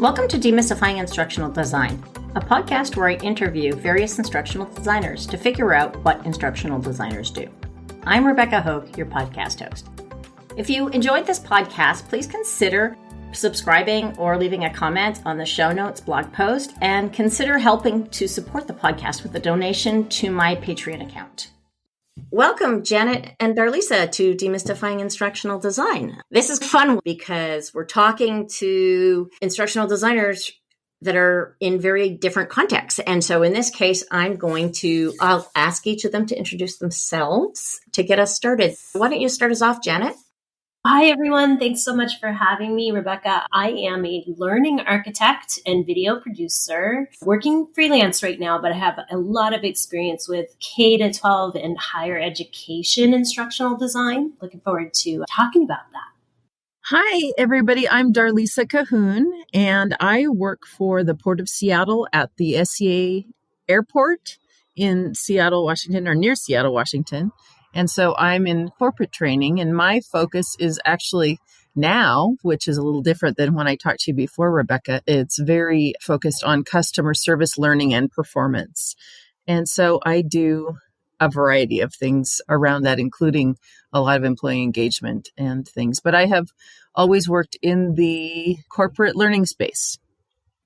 Welcome to Demystifying Instructional Design, a podcast where I interview various instructional designers to figure out what instructional designers do. I'm Rebecca Hogue, your podcast host. If you enjoyed this podcast, please consider subscribing or leaving a comment on the show notes blog post, and consider helping to support the podcast with a donation to my Patreon account. Welcome, Janet and Darlesa, to Demystifying Instructional Design. This is fun because we're talking to instructional designers that are in very different contexts. And so in this case, I'll ask each of them to introduce themselves to get us started. Why don't you start us off, Janet? Hi, everyone. Thanks so much for having me, Rebecca. I am a learning architect and video producer, working freelance right now, but I have a lot of experience with K-12 and higher education instructional design. Looking forward to talking about that. Hi, everybody. I'm Darlesa Cahoon, and I work for the Port of Seattle at the SCA Airport in Seattle, Washington, or near Seattle, Washington. And so I'm in corporate training, and my focus is actually now, which is a little different than when I talked to you before, Rebecca. It's very focused on customer service learning and performance. And so I do a variety of things around that, including a lot of employee engagement and things. But I have always worked in the corporate learning space.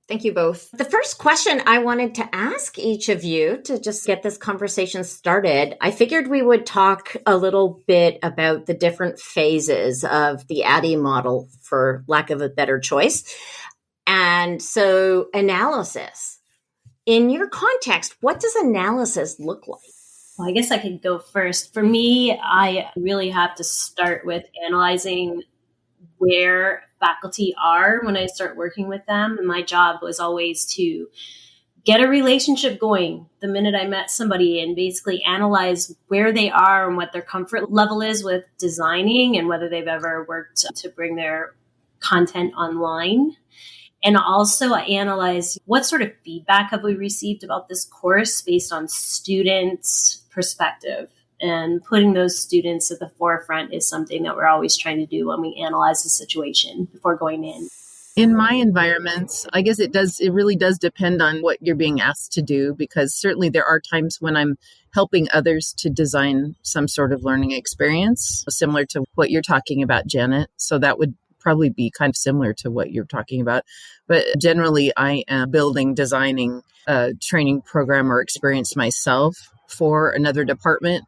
Thank you both. The first question I wanted to ask each of you to just get this conversation started, I figured we would talk a little bit about the different phases of the ADDIE model, for lack of a better choice. And so analysis. In your context, what does analysis look like? Well, I guess I could go first. For me, I really have to start with analyzing where faculty are when I start working with them. And my job was always to get a relationship going the minute I met somebody and basically analyze where they are and what their comfort level is with designing and whether they've ever worked to bring their content online. And also I analyze what sort of feedback have we received about this course based on students' perspective. And putting those students at the forefront is something that we're always trying to do when we analyze the situation before going in. In my environments, I guess it really does depend on what you're being asked to do, because certainly there are times when I'm helping others to design some sort of learning experience, similar to what you're talking about, Janet. So that would probably be kind of similar to what you're talking about. But generally, I am designing a training program or experience myself for another department.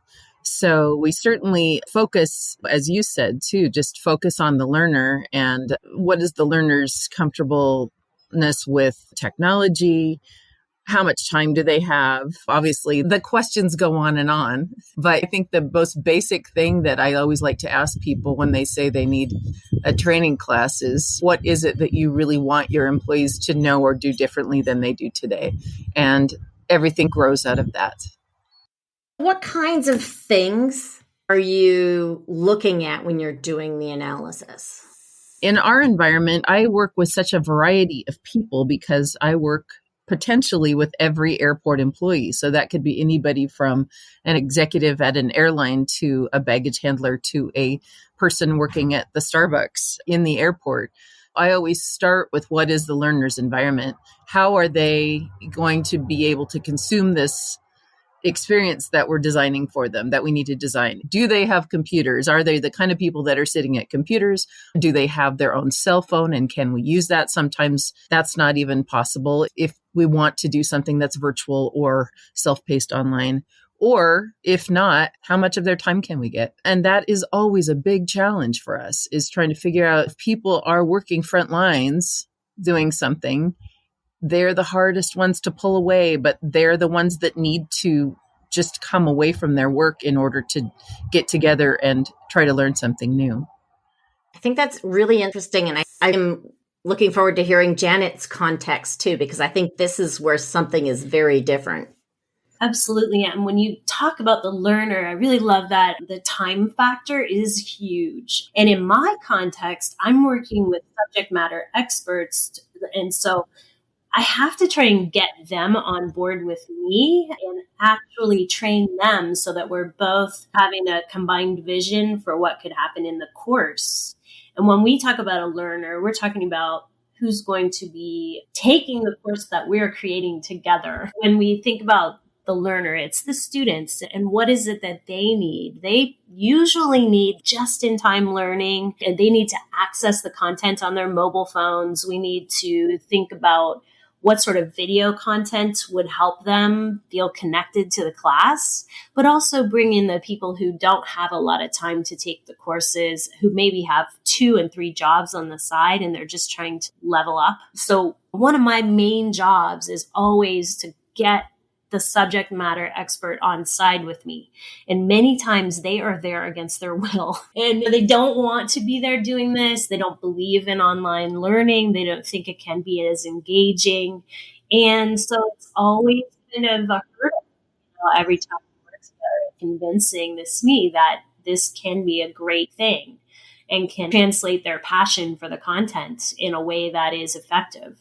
So we certainly focus, as you said, too, just focus on the learner and what is the learner's comfortableness with technology? How much time do they have? Obviously, the questions go on. But I think the most basic thing that I always like to ask people when they say they need a training class is, what is it that you really want your employees to know or do differently than they do today? And everything grows out of that. What kinds of things are you looking at when you're doing the analysis? In our environment, I work with such a variety of people because I work potentially with every airport employee. So that could be anybody from an executive at an airline to a baggage handler to a person working at the Starbucks in the airport. I always start with, what is the learner's environment? How are they going to be able to consume this experience that we're designing for them, that we need to design? Do they have computers? Are they the kind of people that are sitting at computers? Do they have their own cell phone? And can we use that? Sometimes that's not even possible if we want to do something that's virtual or self-paced online. Or if not, how much of their time can we get? And that is always a big challenge for us, is trying to figure out if people are working front lines doing something. They're the hardest ones to pull away, but they're the ones that need to just come away from their work in order to get together and try to learn something new. I think that's really interesting. And I'm looking forward to hearing Janet's context too, because I think this is where something is very different. Absolutely. And when you talk about the learner, I really love that the time factor is huge. And in my context, I'm working with subject matter experts. And so I have to try and get them on board with me and actually train them so that we're both having a combined vision for what could happen in the course. And when we talk about a learner, we're talking about who's going to be taking the course that we're creating together. When we think about the learner, it's the students. And what is it that they need? They usually need just-in-time learning, and they need to access the content on their mobile phones. We need to think about what sort of video content would help them feel connected to the class, but also bring in the people who don't have a lot of time to take the courses, who maybe have 2 and 3 jobs on the side and they're just trying to level up. So one of my main jobs is always to get the subject matter expert on side with me. And many times they are there against their will and they don't want to be there doing this. They don't believe in online learning. They don't think it can be as engaging. And so it's always kind of a hurdle, every time we work together, convincing me that this can be a great thing and can translate their passion for the content in a way that is effective.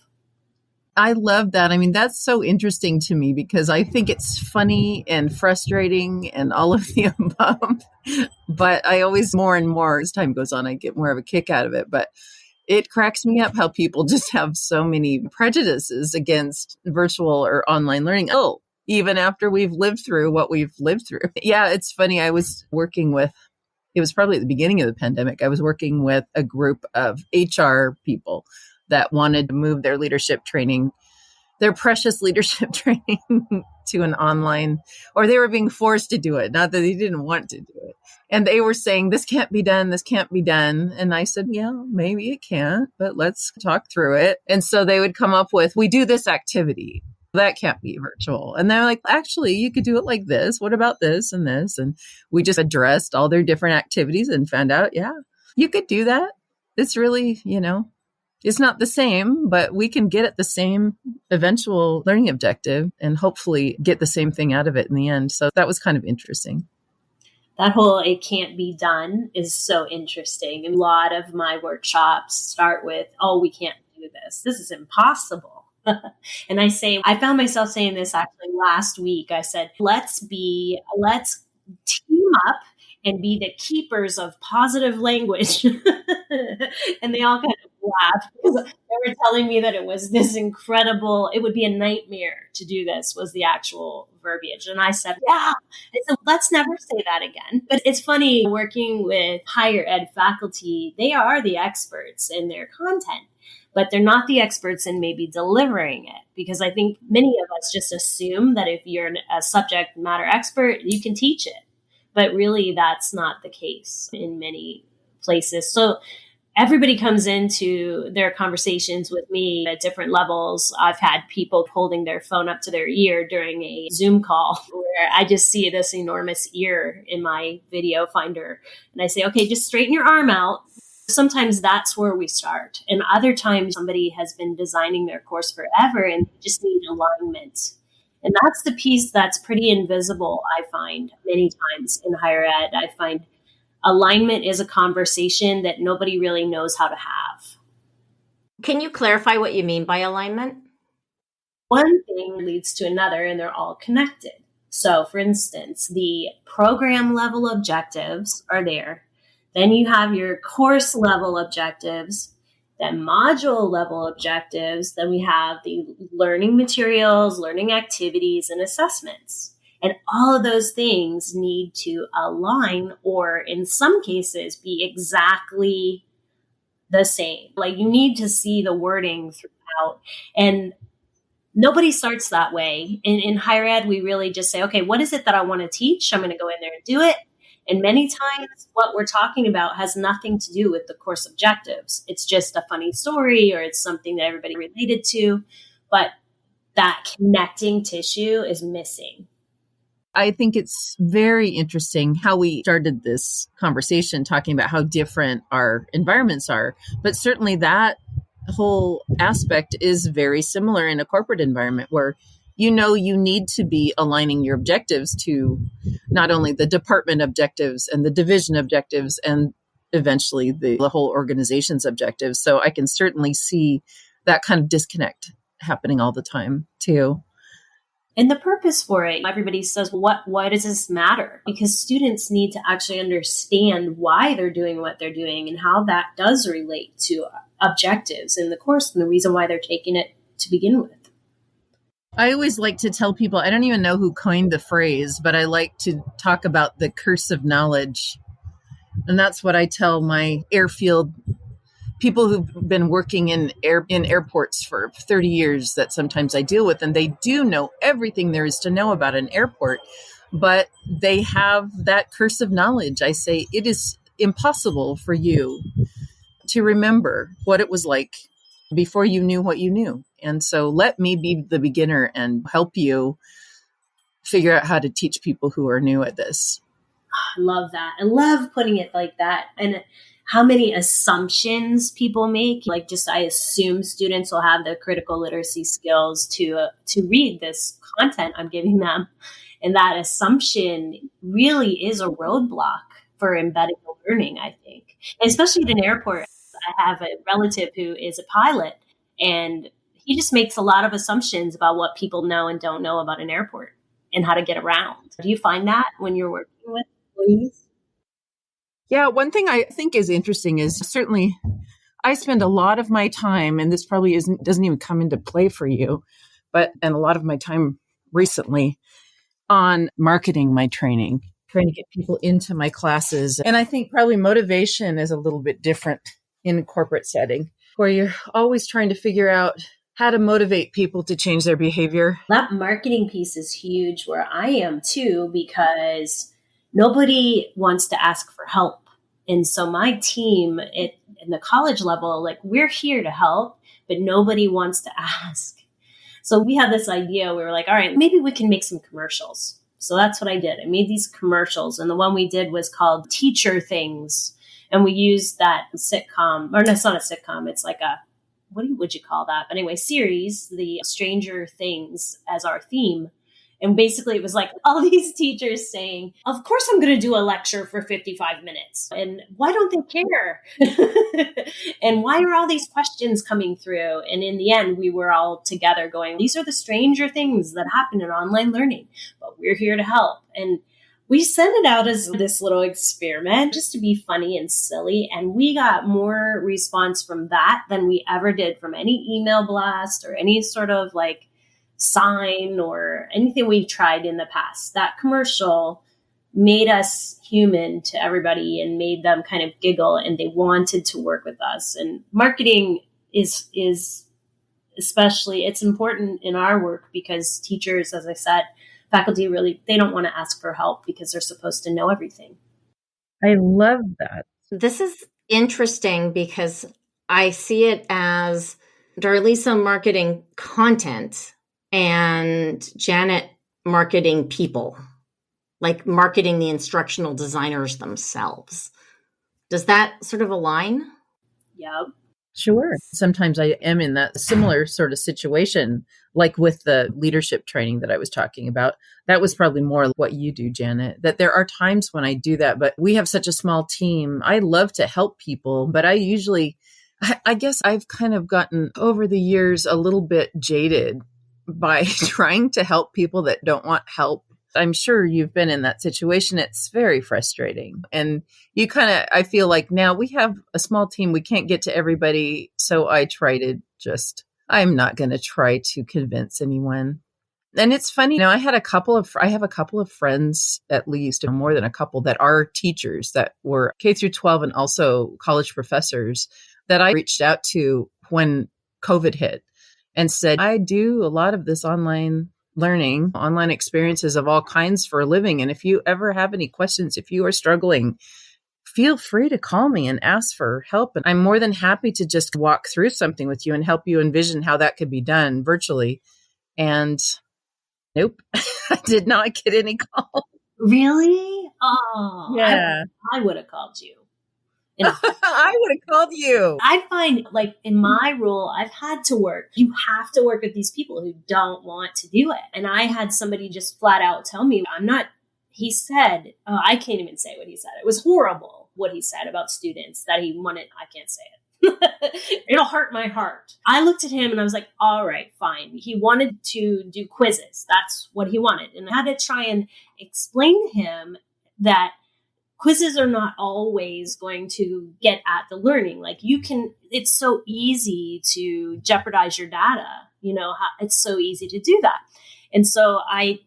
I love that. I mean, that's so interesting to me because I think it's funny and frustrating and all of the above. But I always, more and more as time goes on, I get more of a kick out of it. But it cracks me up how people just have so many prejudices against virtual or online learning. Oh, even after we've lived through what we've lived through. Yeah, it's funny. I was working with, it was probably at the beginning of the pandemic, I was working with a group of HR people that wanted to move their leadership training, their precious leadership training to an online, or they were being forced to do it, not that they didn't want to do it. And they were saying, this can't be done, this can't be done. And I said, yeah, maybe it can't, but let's talk through it. And so they would come up with, we do this activity. That can't be virtual. And they're like, actually, you could do it like this. What about this and this? And we just addressed all their different activities and found out, yeah, you could do that. It's really, it's not the same, but we can get at the same eventual learning objective and hopefully get the same thing out of it in the end. So that was kind of interesting. That whole "it can't be done" is so interesting. And a lot of my workshops start with, oh, we can't do this. This is impossible. And I found myself saying this actually last week. I said, let's team up and be the keepers of positive language. And they all kind of laughed because they were telling me that it was this incredible, it would be a nightmare to do this, was the actual verbiage. And I said, yeah, let's never say that again. But it's funny working with higher ed faculty, they are the experts in their content, but they're not the experts in maybe delivering it. Because I think many of us just assume that if you're a subject matter expert, you can teach it. But really, that's not the case in many places. So everybody comes into their conversations with me at different levels. I've had people holding their phone up to their ear during a Zoom call where I just see this enormous ear in my video finder. And I say, okay, just straighten your arm out. Sometimes that's where we start. And other times somebody has been designing their course forever and just need alignment. And that's the piece that's pretty invisible, I find, many times in higher ed. I find alignment is a conversation that nobody really knows how to have. Can you clarify what you mean by alignment? One thing leads to another, and they're all connected. So, for instance, the program level objectives are there. Then you have your course level objectives, then module level objectives. Then we have the learning materials, learning activities, and assessments. And all of those things need to align, or in some cases be exactly the same. Like you need to see the wording throughout. And nobody starts that way. In higher ed, we really just say, okay, what is it that I want to teach? I'm going to go in there and do it. And many times what we're talking about has nothing to do with the course objectives. It's just a funny story, or it's something that everybody related to, but that connecting tissue is missing. I think it's very interesting how we started this conversation talking about how different our environments are, but certainly that whole aspect is very similar in a corporate environment where you need to be aligning your objectives to not only the department objectives and the division objectives and eventually the whole organization's objectives. So I can certainly see that kind of disconnect happening all the time too. And the purpose for it, everybody says, why does this matter? Because students need to actually understand why they're doing what they're doing and how that does relate to objectives in the course and the reason why they're taking it to begin with. I always like to tell people, I don't even know who coined the phrase, but I like to talk about the curse of knowledge. And that's what I tell my airfield people who've been working in airports for 30 years that sometimes I deal with, and they do know everything there is to know about an airport, but they have that curse of knowledge. I say it is impossible for you to remember what it was like before you knew what you knew. And so let me be the beginner and help you figure out how to teach people who are new at this. I love that. I love putting it like that. And how many assumptions people make. Like just, I assume students will have the critical literacy skills to read this content I'm giving them. And that assumption really is a roadblock for embedding learning, I think. And especially at an airport. I have a relative who is a pilot, and he just makes a lot of assumptions about what people know and don't know about an airport and how to get around. Do you find that when you're working with employees? Yeah, one thing I think is interesting is certainly I spend a lot of my time, and this probably doesn't even come into play for you, and a lot of my time recently on marketing my training, trying to get people into my classes. And I think probably motivation is a little bit different in a corporate setting, where you're always trying to figure out how to motivate people to change their behavior. That marketing piece is huge where I am too, because nobody wants to ask for help. And so my team in the college level, like we're here to help, but nobody wants to ask. So we had this idea. We were like, all right, maybe we can make some commercials. So that's what I did. I made these commercials. And the one we did was called Teacher Things. And we used that sitcom, or no, it's not a sitcom. It's like what would you call that? But anyway, series, the Stranger Things as our theme. And basically it was like all these teachers saying, of course I'm going to do a lecture for 55 minutes. And why don't they care? And why are all these questions coming through? And in the end, we were all together going, these are the stranger things that happen in online learning, but we're here to help. And we sent it out as this little experiment just to be funny and silly. And we got more response from that than we ever did from any email blast or any sort of like sign or anything we tried in the past. That commercial made us human to everybody and made them kind of giggle, and they wanted to work with us. And marketing is especially, it's important in our work because teachers, as I said, faculty really, they don't want to ask for help because they're supposed to know everything. I love that. This is interesting because I see it as Darlesa marketing content and Janet marketing people, like marketing the instructional designers themselves. Does that sort of align? Yep. Sure. Sometimes I am in that similar sort of situation, like with the leadership training that I was talking about. That was probably more what you do, Janet, that there are times when I do that, but we have such a small team. I love to help people, but I guess I've kind of gotten over the years a little bit jaded by trying to help people that don't want help. I'm sure you've been in that situation. It's very frustrating. And I feel like now we have a small team. We can't get to everybody. So I'm not going to try to convince anyone. And it's funny, I have a couple of friends, at least, more than a couple, that are teachers that were K through 12 and also college professors that I reached out to when COVID hit and said, I do a lot of this online learning, online experiences of all kinds for a living. And if you ever have any questions, if you are struggling, feel free to call me and ask for help. And I'm more than happy to just walk through something with you and help you envision how that could be done virtually. And nope, I did not get any calls. Really? Oh, yeah. I would have called you. I would have called you. I find like in my role, I've had to work. You have to work with these people who don't want to do it. And I had somebody just flat out tell me, he said, I can't even say what he said. It was horrible what he said about students that he wanted. I can't say it. It'll hurt my heart. I looked at him and I was like, all right, fine. He wanted to do quizzes. That's what he wanted. And I had to try and explain to him that quizzes are not always going to get at the learning. Like it's so easy to jeopardize your data. It's so easy to do that. And so I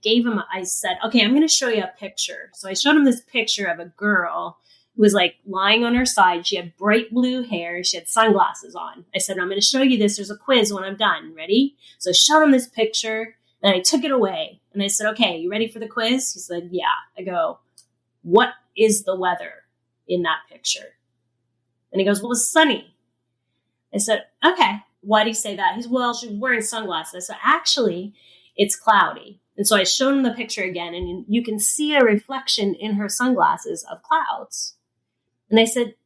said, okay, I'm going to show you a picture. So I showed him this picture of a girl who was like lying on her side. She had bright blue hair. She had sunglasses on. I said, I'm going to show you this. There's a quiz when I'm done. Ready? So I showed him this picture and I took it away. And I said, okay, you ready for the quiz? He said, yeah. I go, what is the weather in that picture? And he goes, well, it's sunny. I said, okay. Why do you say that? He's, well, she's wearing sunglasses. I said, actually, it's cloudy. And so I showed him the picture again, and you can see a reflection in her sunglasses of clouds. And I said,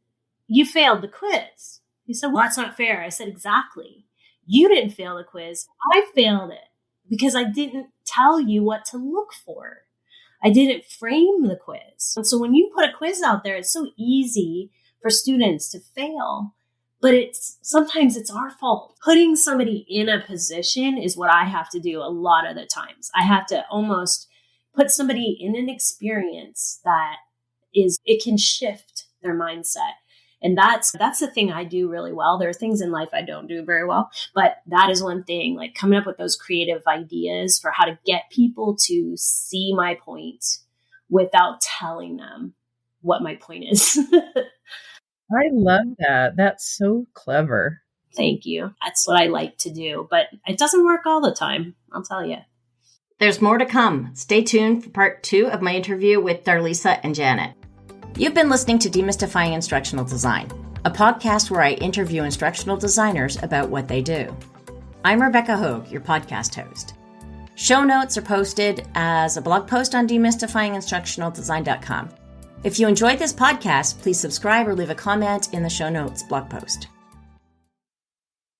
you failed the quiz. He said, well, that's not fair. I said, exactly. You didn't fail the quiz. I failed it because I didn't tell you what to look for. I didn't frame the quiz. And so when you put a quiz out there, it's so easy for students to fail. But sometimes it's our fault. Putting somebody in a position is what I have to do a lot of the times. I have to almost put somebody in an experience that it can shift their mindset. And that's the thing I do really well. There are things in life I don't do very well, but that is one thing, like coming up with those creative ideas for how to get people to see my point without telling them what my point is. I love that. That's so clever. Thank you. That's what I like to do, but it doesn't work all the time, I'll tell you. There's more to come. Stay tuned for part 2 of my interview with Darlesa and Janet. You've been listening to Demystifying Instructional Design, a podcast where I interview instructional designers about what they do. I'm Rebecca Hogue, your podcast host. Show notes are posted as a blog post on demystifyinginstructionaldesign.com. If you enjoyed this podcast, please subscribe or leave a comment in the show notes blog post.